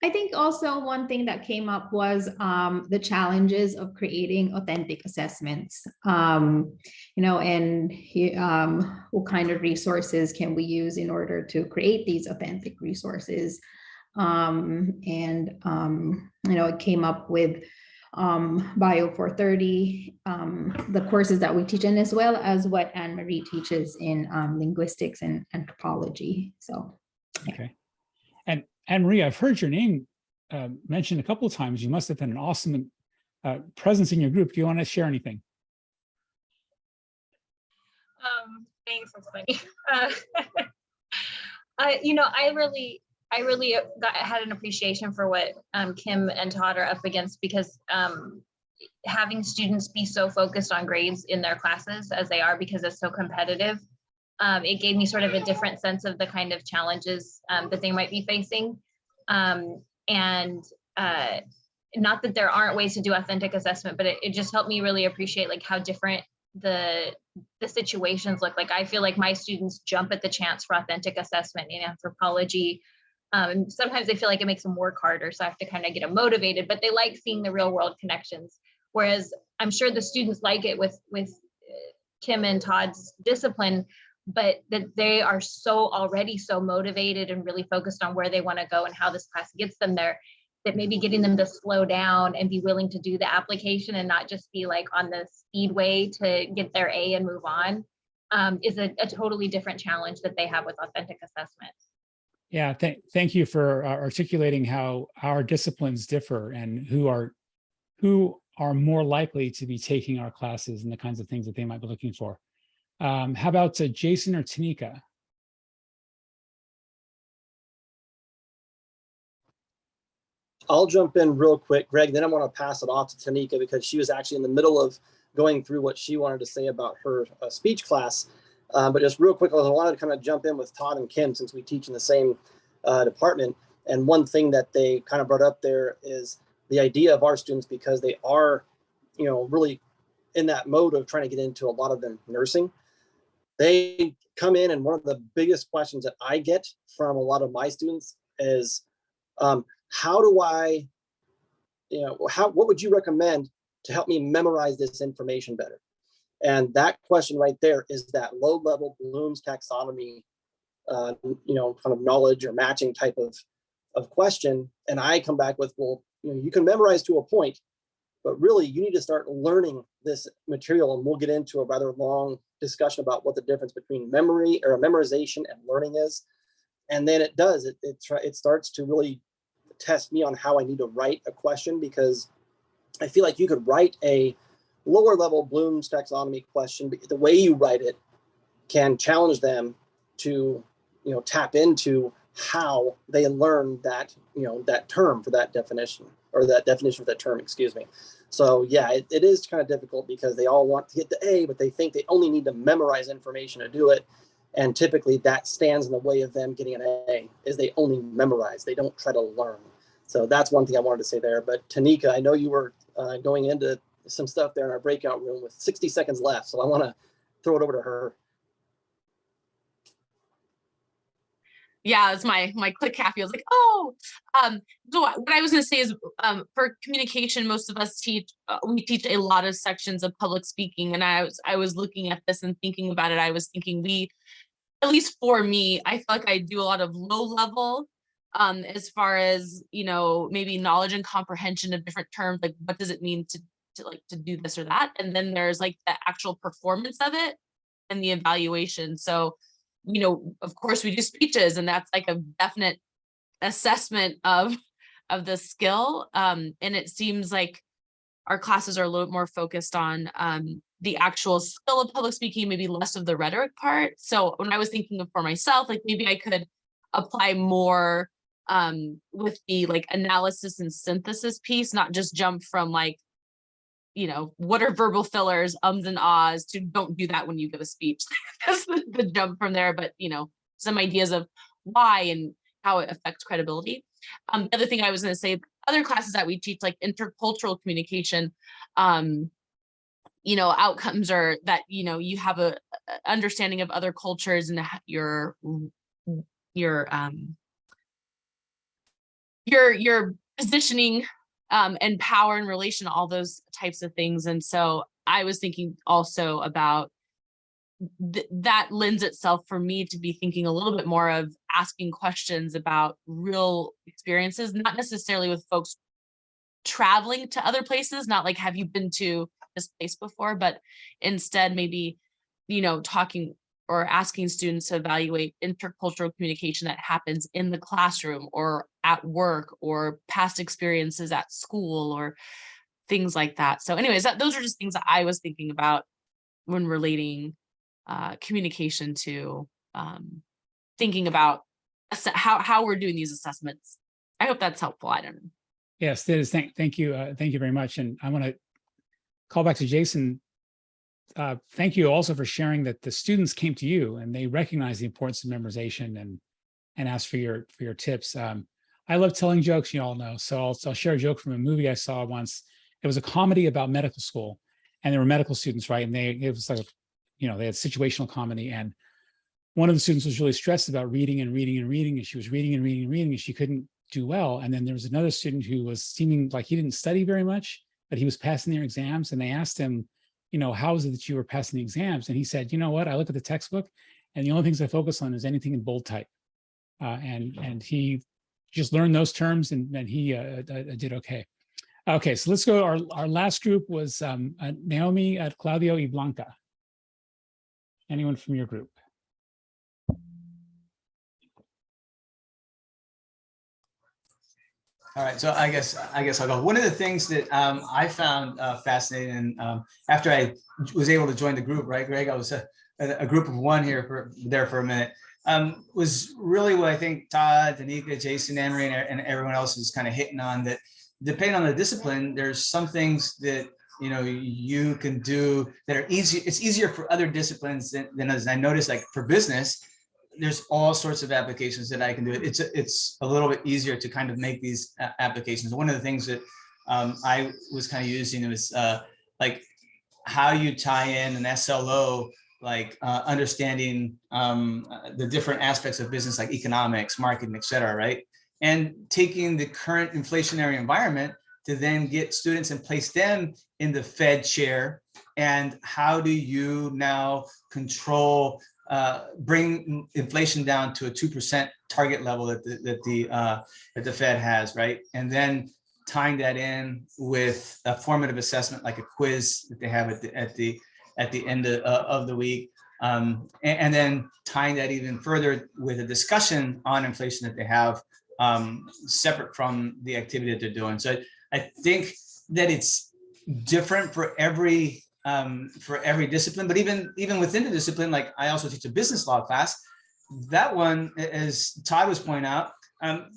S7: I think also one thing that came up was the challenges of creating authentic assessments, and what kind of resources can we use in order to create these authentic resources. It came up with Bio 430, the courses that we teach, and as well as what Anne-Marie teaches in linguistics and anthropology. So, yeah.
S2: Okay. And Anne-Marie, I've heard your name mentioned a couple of times. You must have been an awesome presence in your group. Do you want to share anything?
S8: Thanks, that's funny. I really had an appreciation for what Kim and Todd are up against, because having students be so focused on grades in their classes as they are, because it's so competitive, it gave me sort of a different sense of the kind of challenges that they might be facing. Not that there aren't ways to do authentic assessment, but it just helped me really appreciate like how different the situations look. Like I feel like my students jump at the chance for authentic assessment in anthropology. And sometimes they feel like it makes them work harder, so I have to kind of get them motivated, but they like seeing the real world connections. Whereas I'm sure the students like it with Kim and Todd's discipline, but that they are already so motivated and really focused on where they want to go and how this class gets them there, that maybe getting them to slow down and be willing to do the application and not just be like on the speedway to get their A and move on, is a totally different challenge that they have with authentic assessment.
S2: Yeah, thank you for articulating how our disciplines differ and who are more likely to be taking our classes and the kinds of things that they might be looking for. How about Jason or Tanika?
S9: I'll jump in real quick, Greg, then I want to pass it off to Tanika because she was actually in the middle of going through what she wanted to say about her speech class. But just real quick, I wanted to kind of jump in with Todd and Kim since we teach in the same department. And one thing that they kind of brought up there is the idea of our students, because they are, really in that mode of trying to get into a lot of them nursing. They come in, and one of the biggest questions that I get from a lot of my students is, how do I, what would you recommend to help me memorize this information better? And that question right there is that low-level Bloom's taxonomy, kind of knowledge or matching type of question. And I come back with, well, you can memorize to a point, but really you need to start learning this material. And we'll get into a rather long discussion about what the difference between memory or memorization and learning is. And then it starts to really test me on how I need to write a question, because I feel like you could write a lower level Bloom's taxonomy question, but the way you write it can challenge them to, tap into how they learn that, that term for that definition, or that definition for that term, excuse me. So yeah, it is kind of difficult because they all want to get the A, but they think they only need to memorize information to do it. And typically that stands in the way of them getting an A, is they only memorize, they don't try to learn. So that's one thing I wanted to say there. But Tanika, I know you were going into some stuff there in our breakout room with 60 seconds left. So I want to throw it over to her.
S10: Yeah, it's my click happy. I was like, oh, so what I was going to say is for communication, most of us we teach a lot of sections of public speaking. And I was looking at this and thinking about it. I was thinking at least for me, I feel like I do a lot of low level as far as, maybe knowledge and comprehension of different terms, like what does it mean to do this or that? And then there's like the actual performance of it and the evaluation. So, of course we do speeches, and that's like a definite assessment of the skill. And it seems like our classes are a little more focused on the actual skill of public speaking, maybe less of the rhetoric part. So when I was thinking of for myself, like maybe I could apply more with the like analysis and synthesis piece, not just jump from like, you know, what are verbal fillers, ums and ahs, to don't do that when you give a speech. That's the jump from there, but you know, some ideas of why and how it affects credibility. The other thing I was going to say, other classes that we teach, like intercultural communication, you know, outcomes are that, you know, you have a understanding of other cultures and your positioning and power in relation to all those types of things. And so I was thinking also about that lends itself for me to be thinking a little bit more of asking questions about real experiences, not necessarily with folks traveling to other places, not like, have you been to this place before, but instead maybe, you know, talking or asking students to evaluate intercultural communication that happens in the classroom or at work or past experiences at school or things like that. So anyways, those are just things that I was thinking about when relating communication to thinking about how we're doing these assessments. I hope that's helpful. I don't know.
S2: Yes, it is. Thank you. Thank you very much. And I want to call back to Jason. Thank you also for sharing that the students came to you and they recognize the importance of memorization and asked for your tips. I love telling jokes, you all know. So I'll share a joke from a movie I saw once. It was a comedy about medical school, and there were medical students, right? And it was like, you know, they had situational comedy, and one of the students was really stressed about reading and reading and reading, and she was reading and reading and reading, and she couldn't do well. And then there was another student who was seeming like he didn't study very much, but he was passing their exams, and they asked him, you know, how is it that you were passing the exams? And he said, you know what, I look at the textbook and the only things I focus on is anything in bold type. And he just learned those terms, and he did okay. Okay, so let's go. Our last group was Naomi, Claudio, y Blanca. Anyone from your group?
S4: All right, so I guess I'll go. One of the things that I found fascinating, and after I was able to join the group, right, Greg, I was a group of one here for a minute, was really what I think Todd, Danica, Jason, Anne-Marie, and everyone else is kind of hitting on, that depending on the discipline, there's some things that, you know, you can do that are easy. It's easier for other disciplines than as I noticed, like for business, there's all sorts of applications that I can do. It's a little bit easier to kind of make these applications. One of the things that I was kind of using was like how you tie in an SLO, like understanding the different aspects of business, like economics, marketing, et cetera, right? And taking the current inflationary environment to then get students and place them in the Fed chair. And how do you now control, bring inflation down to a 2% target level that the Fed has, right? And then tying that in with a formative assessment, like a quiz that they have at the end of the week, and then tying that even further with a discussion on inflation that they have separate from the activity that they're doing. So I think that it's different for every discipline, but even within the discipline, like I also teach a business law class. That one, as Todd was pointing out,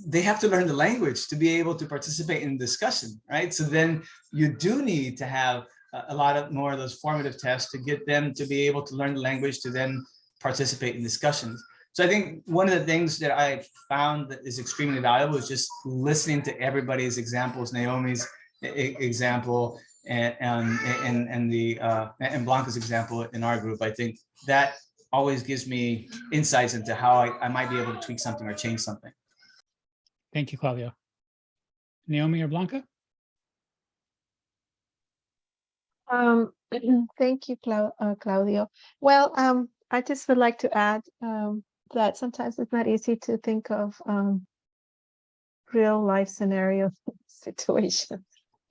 S4: they have to learn the language to be able to participate in discussion, right? So then you do need to have a lot more of those formative tests to get them to be able to learn the language to then participate in discussions. So I think one of the things that I found that is extremely valuable is just listening to everybody's examples, Naomi's example, and Blanca's example in our group. I think that always gives me insights into how I might be able to tweak something or change something.
S2: Thank you, Claudio. Naomi or Blanca?
S11: Thank you, Claudio. Well, I just would like to add that sometimes it's not easy to think of real life scenario situations.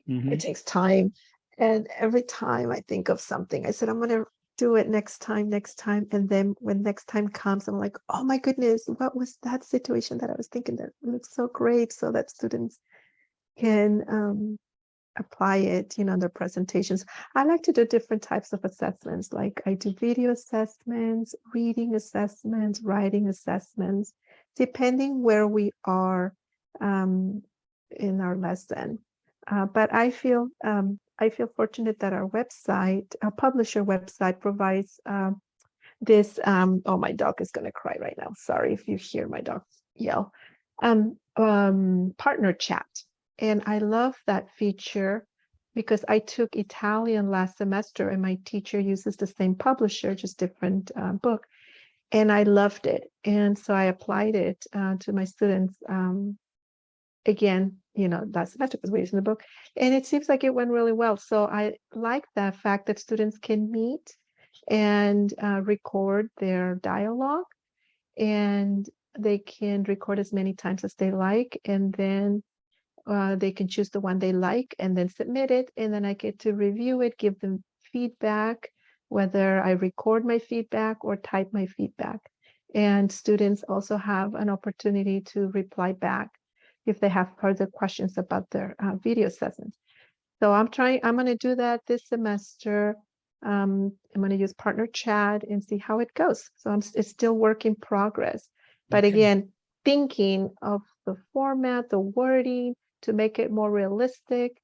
S11: It takes time. And every time I think of something, I said, I'm going to do it next time. And then when next time comes, I'm like, oh my goodness, what was that situation that I was thinking that looks so great, so that students can apply it, in their presentations. I like to do different types of assessments. Like I do video assessments, reading assessments, writing assessments, depending where we are in our lesson. But I feel fortunate that our website, our publisher website, provides this. Oh, my dog is going to cry right now. Sorry if you hear my dog yell. Partner chat, and I love that feature because I took Italian last semester, and my teacher uses the same publisher, just different book, and I loved it. And so I applied it to my students. Again, last semester because we're using the book, and it seems like it went really well. So I like that fact that students can meet and record their dialogue, and they can record as many times as they like, and then they can choose the one they like and then submit it, and then I get to review it, give them feedback, whether I record my feedback or type my feedback. And students also have an opportunity to reply back if they have further questions about their video sessions. So I'm going to do that this semester. I'm going to use Partner Chat and see how it goes. So it's still work in progress. But again, thinking of the format, the wording, to make it more realistic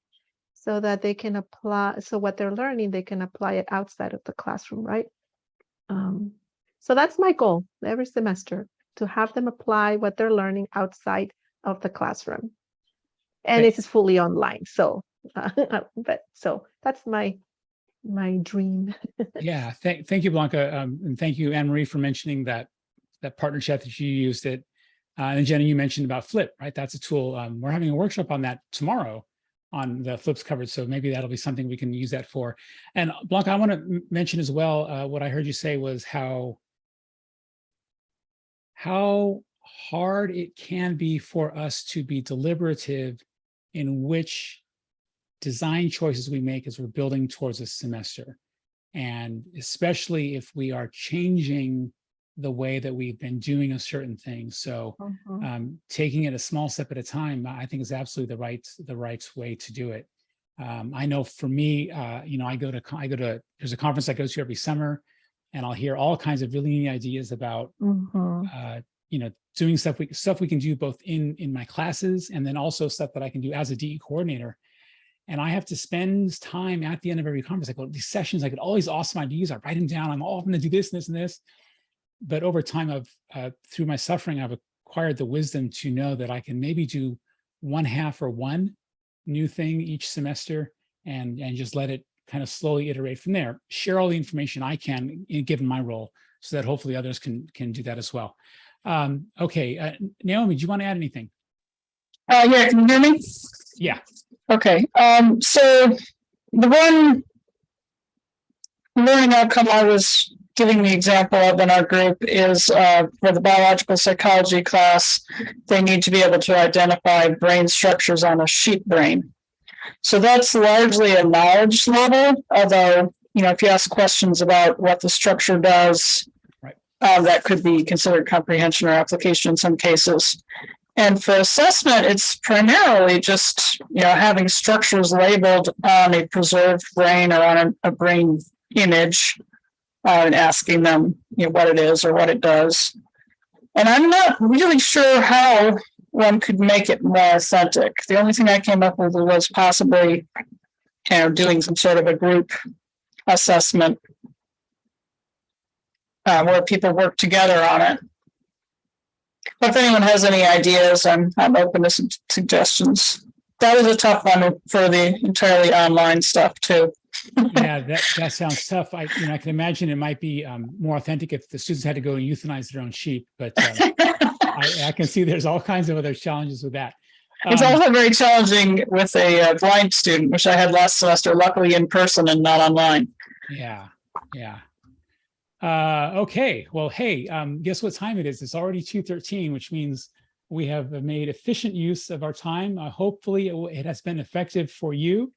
S11: so that they can apply, so what they're learning, they can apply it outside of the classroom, right? So that's my goal every semester, to have them apply what they're learning outside of the classroom. And it's fully online. So, so that's my dream.
S2: Yeah, thank you, Blanca. And thank you, Anne-Marie, for mentioning that partner chat that you used it. And Jenna, you mentioned about Flip, right? That's a tool. We're having a workshop on that tomorrow on the Flips covered. So maybe that'll be something we can use that for. And Blanca, I want to mention as well, what I heard you say was how hard it can be for us to be deliberative in which design choices we make as we're building towards a semester. And especially if we are changing the way that we've been doing a certain thing. So taking it a small step at a time, I think is absolutely the right way to do it. I know for me, I go to, there's a conference I go to every summer, and I'll hear all kinds of really neat ideas about, doing stuff we can do both in my classes, and then also stuff that I can do as a DE coordinator. And I have to spend time at the end of every conference. I go, these sessions, I get all these awesome ideas. I write them down. I'm all going to do this and this and this. But over time, through my suffering, I've acquired the wisdom to know that I can maybe do one new thing each semester, and just let it kind of slowly iterate from there. Share all the information I can, given my role, so that hopefully others can do that as well. Okay, Naomi, do you want to add anything?
S12: Yeah, can you hear me?
S2: Yeah.
S12: Okay. So the one learning outcome I was giving the example of in our group is for the biological psychology class, they need to be able to identify brain structures on a sheep brain. So that's largely a knowledge level, although, if you ask questions about what the structure does,
S2: right,
S12: that could be considered comprehension or application in some cases. And for assessment, it's primarily just, having structures labeled on a preserved brain or on a brain image, and asking them, what it is or what it does. And I'm not really sure how one could make it more authentic. The only thing I came up with was possibly, doing some sort of a group assessment where people work together on it. But if anyone has any ideas, I'm open to some suggestions. That was a tough one for the entirely online stuff too.
S2: Yeah, that sounds tough. I can imagine it might be more authentic if the students had to go and euthanize their own sheep, but I can see there's all kinds of other challenges with that.
S12: It's also very challenging with a blind student, which I had last semester, luckily in person and not online.
S2: Yeah. Okay. Well, hey, guess what time it is? It's already 2:13, which means we have made efficient use of our time. Hopefully it has been effective for you.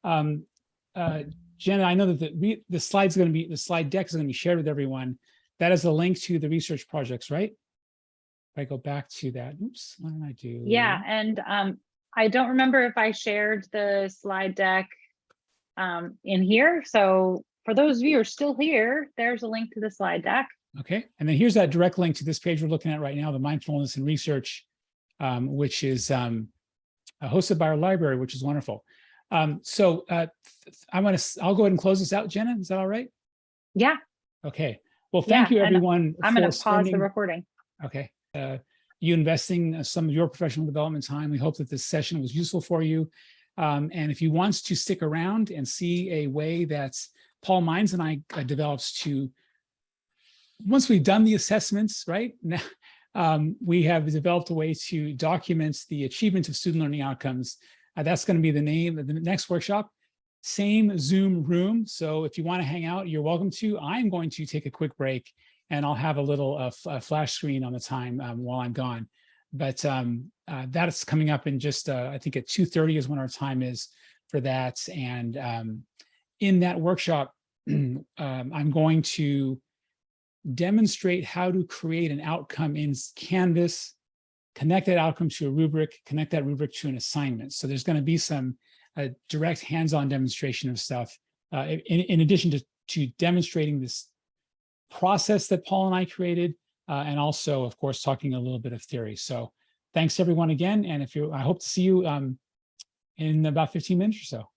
S2: Jenna, I know that the slide deck is going to be shared with everyone. That is a link to the research projects, right? If I go back to that, oops, what did I do?
S1: Yeah, and I don't remember if I shared the slide deck in here. So for those of you who are still here, there's a link to the slide deck.
S2: Okay, and then here's that direct link to this page we're looking at right now, the mindfulness and research which is hosted by our library, which is wonderful. I'll go ahead and close this out, Jenna. Is that all right?
S1: Yeah.
S2: Okay. Well, thank you,
S1: and
S2: everyone.
S1: I'm going to
S2: for
S1: pause the
S2: spending-
S1: recording.
S2: Okay. You investing some of your professional development time. We hope that this session was useful for you. And if you want to stick around and see a way that Paul Mines and I develops to, once we've done the assessments, right? Now, we have developed a way to document the achievement of student learning outcomes. That's going to be the name of the next workshop. Same Zoom room. So if you want to hang out, you're welcome to. I'm going to take a quick break and I'll have a little flash screen on the time while I'm gone. But that's coming up in just, I think at 2:30 is when our time is for that. And in that workshop, I'm going to demonstrate how to create an outcome in Canvas, connect that outcome to a rubric, connect that rubric to an assignment. So there's going to be some direct hands-on demonstration of stuff in addition to demonstrating this process that Paul and I created, and also, of course, talking a little bit of theory. So thanks everyone again. And I hope to see you in about 15 minutes or so.